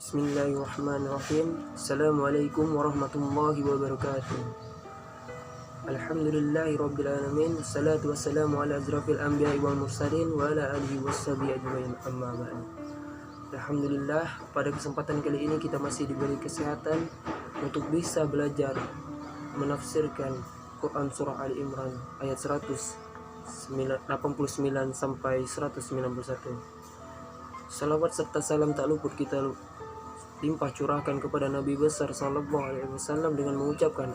Bismillahirrahmanirrahim. Assalamualaikum warahmatullahi wabarakatuh. Alhamdulillahirabbil alamin. Wassalatu wassalamu ala asrafil anbiya'i wal mursalin wa ala alihi washabihi ajmain. Amma ba'du. Alhamdulillah, pada kesempatan kali ini kita masih diberi kesehatan untuk bisa belajar menafsirkan Quran surah Ali Imran ayat 189 sampai 191. Salawat serta salam tak luput kita limpah curahkan kepada Nabi besar sallallahu alaihi wasallam dengan mengucapkan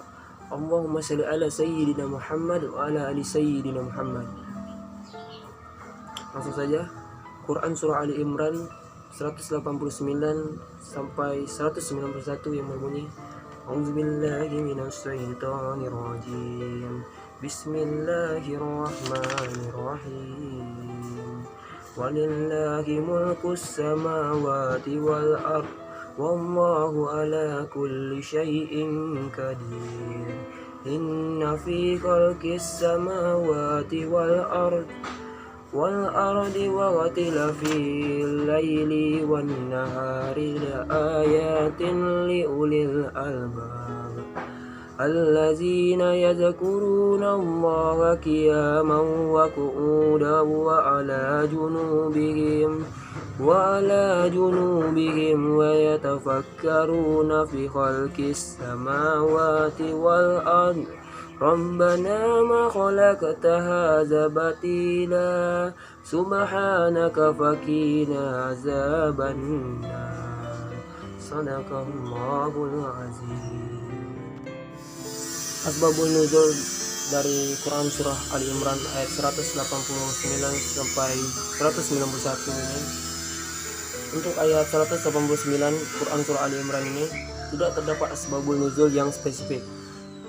Allahumma shalli ala sayyidina Muhammad wa ala ali sayyidina Muhammad. Langsung saja, Quran surah Ali Imran 189 sampai 191 yang berbunyi A'udzubillahi minasyaitonir rajim. Bismillahirrahmanirrahim. Walillahi mulkus samawati wal ard. Wallahu ala kulli syai'in qadir. Inna fi khalqis samawati wal ardi wa ikhtilafil laili wan nahari la ayatin li ulil albab allazina yadhkuruna Allaha qiyaman wa qu'udan wa ala junubihim wa yatafakkaruna fi khalqis samawati wal ard. Rabbana ma khalaqta hadza batila subhanaka faqina azabannar. Shadaqallahul azim. Asbabun nuzul dari Quran surah Ali Imran ayat 189 sampai 191 ini. Untuk ayat 189 Quran surah Ali Imran ini tidak terdapat asbabul nuzul yang spesifik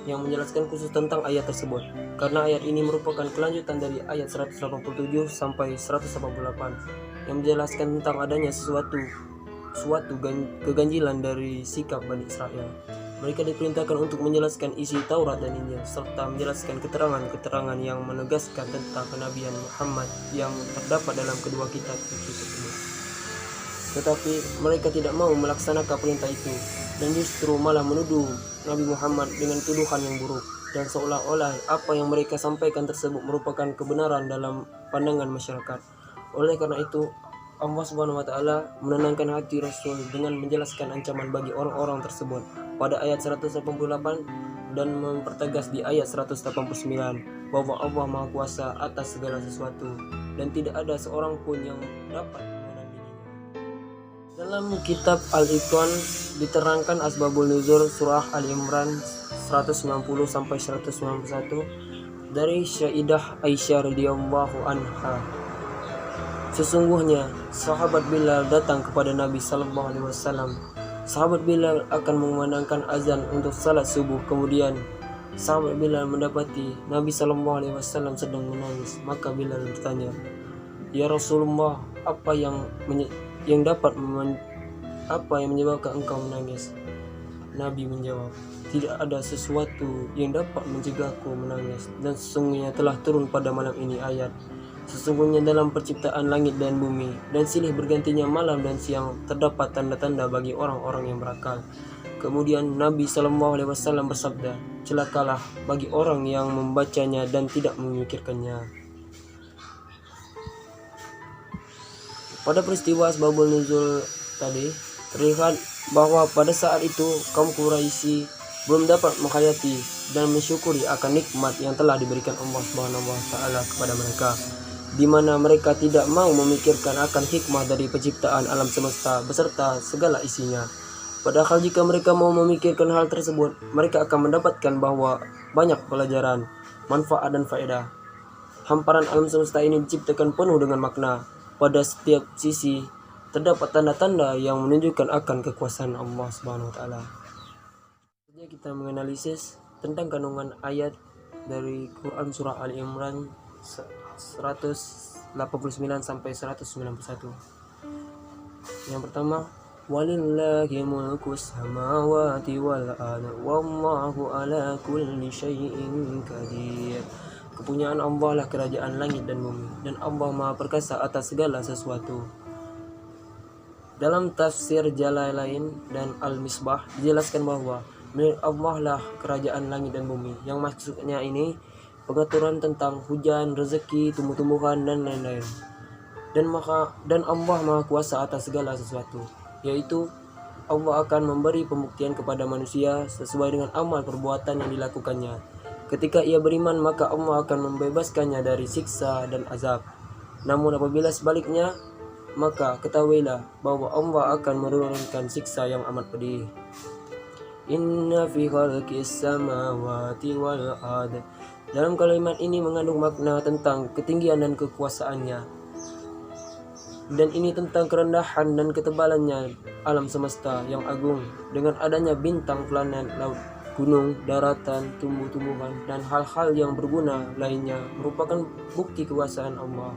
yang menjelaskan khusus tentang ayat tersebut, karena ayat ini merupakan kelanjutan dari ayat 187 sampai 188 yang menjelaskan tentang adanya suatu keganjilan dari sikap Bani Israel. Mereka diperintahkan untuk menjelaskan isi Taurat dan Injil serta menjelaskan keterangan-keterangan yang menegaskan tentang kenabian Muhammad yang terdapat dalam kedua kitab suci tersebut. Tetapi mereka tidak mau melaksanakan perintah itu dan justru malah menuduh Nabi Muhammad dengan tuduhan yang buruk, dan seolah-olah apa yang mereka sampaikan tersebut merupakan kebenaran dalam pandangan masyarakat. Oleh karena itu, Allah Subhanahu wa taala menenangkan hati Rasul dengan menjelaskan ancaman bagi orang-orang tersebut pada ayat 188 dan mempertegas di ayat 189 bahwa Allah Maha Kuasa atas segala sesuatu dan tidak ada seorang pun yang dapat menandinginya. Dalam kitab Al-Iqan diterangkan asbabul nuzul surah Ali Imran 190 sampai 191 dari Sayyidah Aisyah radhiyallahu anha. Sesungguhnya sahabat Bilal datang kepada Nabi sallallahu alaihi wasallam. Sahabat Bilal akan mengumandangkan azan untuk salat subuh. Kemudian sahabat Bilal mendapati Nabi sallallahu alaihi wasallam sedang menangis. Maka Bilal bertanya, "Ya Rasulullah, apa yang menyebabkan engkau menangis?" Nabi menjawab, "Tidak ada sesuatu yang dapat mencegahku menangis, dan sesungguhnya telah turun pada malam ini ayat. Sesungguhnya dalam penciptaan langit dan bumi dan silih bergantinya malam dan siang terdapat tanda-tanda bagi orang-orang yang berakal." Kemudian Nabi SAW bersabda, "Celakalah bagi orang yang membacanya dan tidak memikirkannya." Pada peristiwa asbabul nuzul tadi terlihat bahwa pada saat itu kaum Quraisy belum dapat menghayati dan mensyukuri akan nikmat yang telah diberikan Allah Subhanahu wa taala kepada mereka, di mana mereka tidak mau memikirkan akan hikmah dari penciptaan alam semesta beserta segala isinya. Padahal jika mereka mau memikirkan hal tersebut, mereka akan mendapatkan bahwa banyak pelajaran, manfaat dan faedah. Hamparan alam semesta ini diciptakan penuh dengan makna. Pada setiap sisi terdapat tanda-tanda yang menunjukkan akan kekuasaan Allah Subhanahu wa taala. Kita menganalisis tentang kandungan ayat dari Quran surah Ali Imran 189 sampai 191. Yang pertama, walillahi mulkus samawati wal ard wallahu ala kulli syai'in qadir. Kepunyaan Allah lah kerajaan langit dan bumi, dan Allah Maha Perkasa atas segala sesuatu. Dalam tafsir Jalalain dan Al-Misbah dijelaskan bahwa milik Allah lah kerajaan langit dan bumi. Yang maksudnya ini pengaturan tentang hujan, rezeki, tumbuh-tumbuhan dan lain-lain. Dan Allah Maha Kuasa atas segala sesuatu, yaitu Allah akan memberi pembuktian kepada manusia sesuai dengan amal perbuatan yang dilakukannya. Ketika ia beriman, maka Allah akan membebaskannya dari siksa dan azab. Namun apabila sebaliknya, maka ketahuilah bahwa Allah akan menurunkan siksa yang amat pedih. Inna fi khalqis samawati wal ard. Dalam kalimat ini mengandung makna tentang ketinggian dan kekuasaannya. Dan ini tentang kerendahan dan ketebalannya alam semesta yang agung, dengan adanya bintang, planet, laut, gunung, daratan, tumbuh-tumbuhan, dan hal-hal yang berguna lainnya merupakan bukti kekuasaan Allah.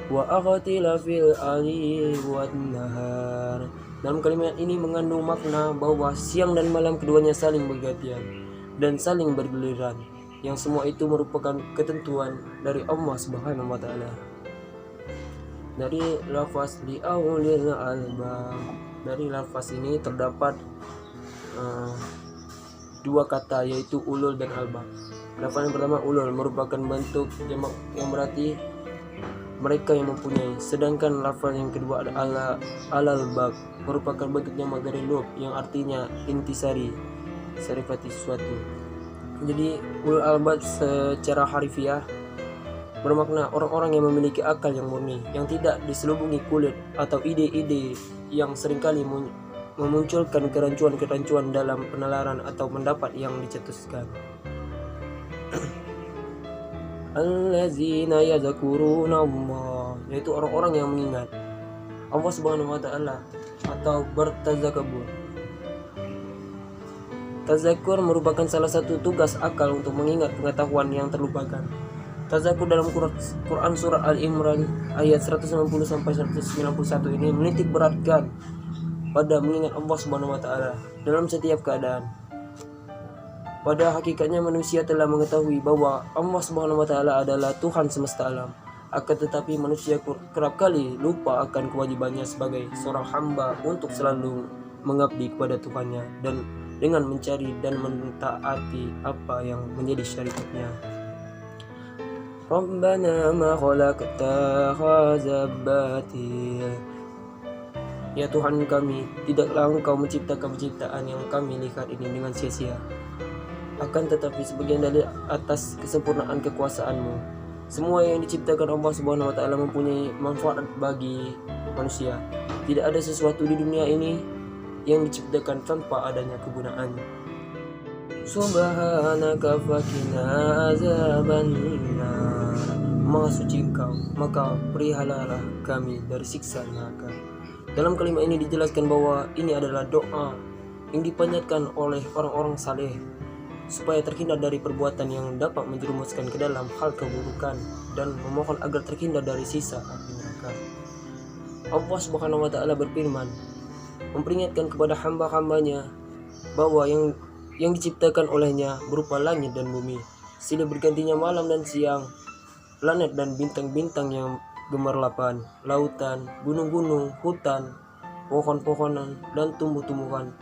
Wa akhtilafil ali wan nahar. Dalam kalimat ini mengandung makna bahwa siang dan malam keduanya saling bergantian dan saling bergiliran, yang semua itu merupakan ketentuan dari Allah Subhanahu wa taala. Dari lafaz li'aulil albab, dari lafaz ini terdapat dua kata, yaitu ulul dan albab. Lafaz yang pertama ulul merupakan bentuk jamak yang berarti mereka yang mempunyai, sedangkan lafaz yang kedua adalah al-albab merupakan bentuk jamak dari lub yang artinya intisari, sarifati sesuatu. Jadi ulul albab secara harfiah bermakna orang-orang yang memiliki akal yang murni, yang tidak diselubungi kulit atau ide-ide yang seringkali memunculkan kerancuan-kerancuan dalam penalaran atau pendapat yang dicetuskan. Allazina yadhkuruna Allah, yaitu orang-orang yang mengingat Allah Subhanahu wa taala atau bertazakkur. Tazakur merupakan salah satu tugas akal untuk mengingat pengetahuan yang terlupakan. Tazakur dalam Quran surah Al-Imran ayat 190 sampai 191 ini menitik beratkan pada mengingat Allah Subhanahu wa taala dalam setiap keadaan. Pada hakikatnya manusia telah mengetahui bahwa Allah Subhanahu wa taala adalah Tuhan semesta alam. Akan tetapi manusia kerap kali lupa akan kewajibannya sebagai seorang hamba untuk selalu mengabdi kepada Tuhannya dan dengan mencari dan mentaati apa yang menjadi syariatnya. Rabbana ma khalaqta hadza batil. Ya Tuhan kami, tidaklah Engkau menciptakan penciptaan yang kami lihat ini dengan sia-sia. Akan tetapi sebagian dari atas kesempurnaan kekuasaan-Mu, semua yang diciptakan Allah Subhanahu wa taala mempunyai manfaat bagi manusia. Tidak ada sesuatu di dunia ini yang diciptakan tanpa adanya kegunaan. Subhanaka fakina azaban nar. Maha suci Engkau, maka perihalalah kami dari siksa neraka. Dalam kalimat ini dijelaskan bahwa ini adalah doa yang dipanjatkan oleh orang-orang saleh supaya terhindar dari perbuatan yang dapat menjerumuskan ke dalam hal keburukan dan memohon agar terhindar dari sisa api neraka. Allah Subhanahu wa taala berfirman, memperingatkan kepada hamba-hambanya bahwa yang diciptakan olehnya berupa langit dan bumi, silih bergantinya malam dan siang, planet dan bintang-bintang yang gemerlapan, lautan, gunung-gunung, hutan, pohon-pohonan, dan tumbuh-tumbuhan,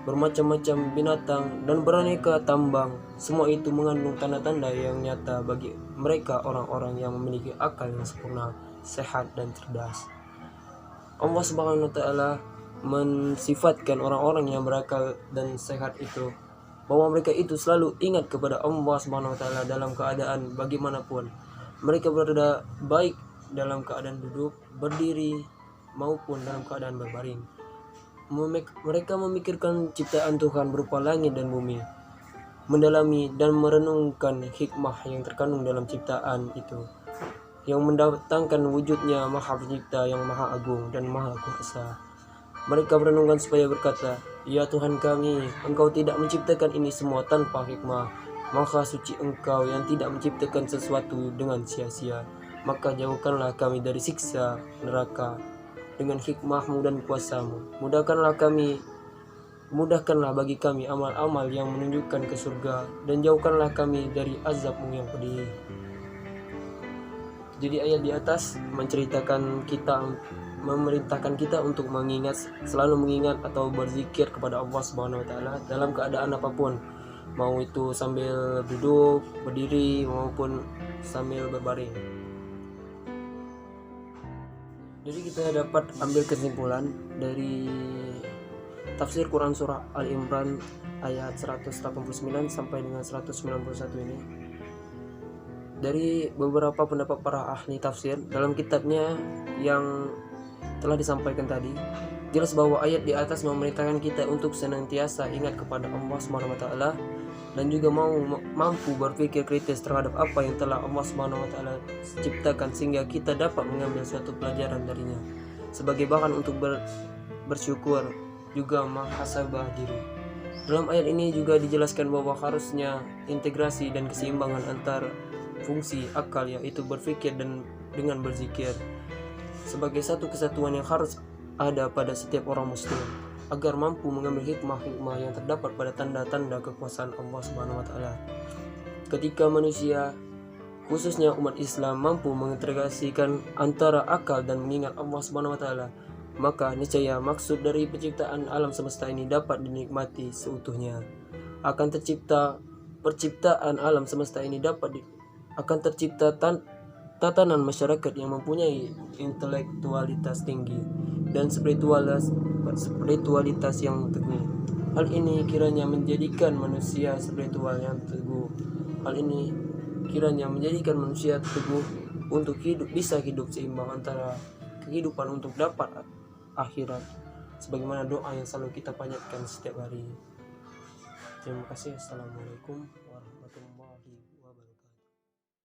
bermacam-macam binatang, dan beraneka tambang. Semua itu mengandung tanda-tanda yang nyata bagi mereka orang-orang yang memiliki akal yang sempurna, sehat, dan cerdas. Allah Subhanahu wa taala mensifatkan orang-orang yang berakal dan sehat itu bahwa mereka itu selalu ingat kepada Allah Subhanahu wa taala dalam keadaan bagaimanapun. Mereka berada baik dalam keadaan duduk, berdiri, maupun dalam keadaan berbaring. Mereka memikirkan ciptaan Tuhan berupa langit dan bumi, mendalami dan merenungkan hikmah yang terkandung dalam ciptaan itu, yang mendatangkan wujudnya Maha Pencipta yang Maha Agung dan Maha Kuasa. Mereka merenungkan supaya berkata, ya Tuhan kami, Engkau tidak menciptakan ini semua tanpa hikmah. Maha suci Engkau yang tidak menciptakan sesuatu dengan sia-sia. Maka jauhkanlah kami dari siksa neraka dengan hikmah-Mu dan kuasa-Mu. Mudahkanlah bagi kami amal-amal yang menunjukkan ke surga, dan jauhkanlah kami dari azab-Mu yang pedih. Jadi ayat di atas menceritakan kita memerintahkan kita untuk selalu mengingat atau berzikir kepada Allah Subhanahu wa taala dalam keadaan apapun, mau itu sambil duduk, berdiri maupun sambil berbaring. Jadi kita dapat ambil kesimpulan dari tafsir Quran surah Al-Imran ayat 189 sampai dengan 191 ini. Dari beberapa pendapat para ahli tafsir dalam kitabnya yang telah disampaikan tadi, jelas bahwa ayat di atas memerintahkan kita untuk senantiasa ingat kepada Allah Subhanahu wa taala dan juga mampu berpikir kritis terhadap apa yang telah Allah Subhanahu wa taala ciptakan sehingga kita dapat mengambil suatu pelajaran darinya sebagai bahan untuk bersyukur, juga muhasabah diri. Dalam ayat ini juga dijelaskan bahwa harusnya integrasi dan keseimbangan antar fungsi akal, yaitu berpikir dan dengan berzikir, sebagai satu kesatuan yang harus ada pada setiap orang muslim agar mampu mengambil hikmah-hikmah yang terdapat pada tanda-tanda kekuasaan Allah Subhanahu wa taala. Ketika manusia, khususnya umat Islam, mampu mengintegrasikan antara akal dan mengingat Allah Subhanahu wa taala, maka niscaya maksud dari penciptaan alam semesta ini dapat dinikmati seutuhnya. Perciptaan alam semesta ini akan tercipta tatanan masyarakat yang mempunyai intelektualitas tinggi dan spiritualitas yang teguh. Hal ini kiranya menjadikan manusia teguh untuk bisa hidup seimbang antara kehidupan untuk dapat akhirat, sebagaimana doa yang selalu kita panjatkan setiap hari. Terima kasih. Assalamualaikum warahmatullahi wabarakatuh.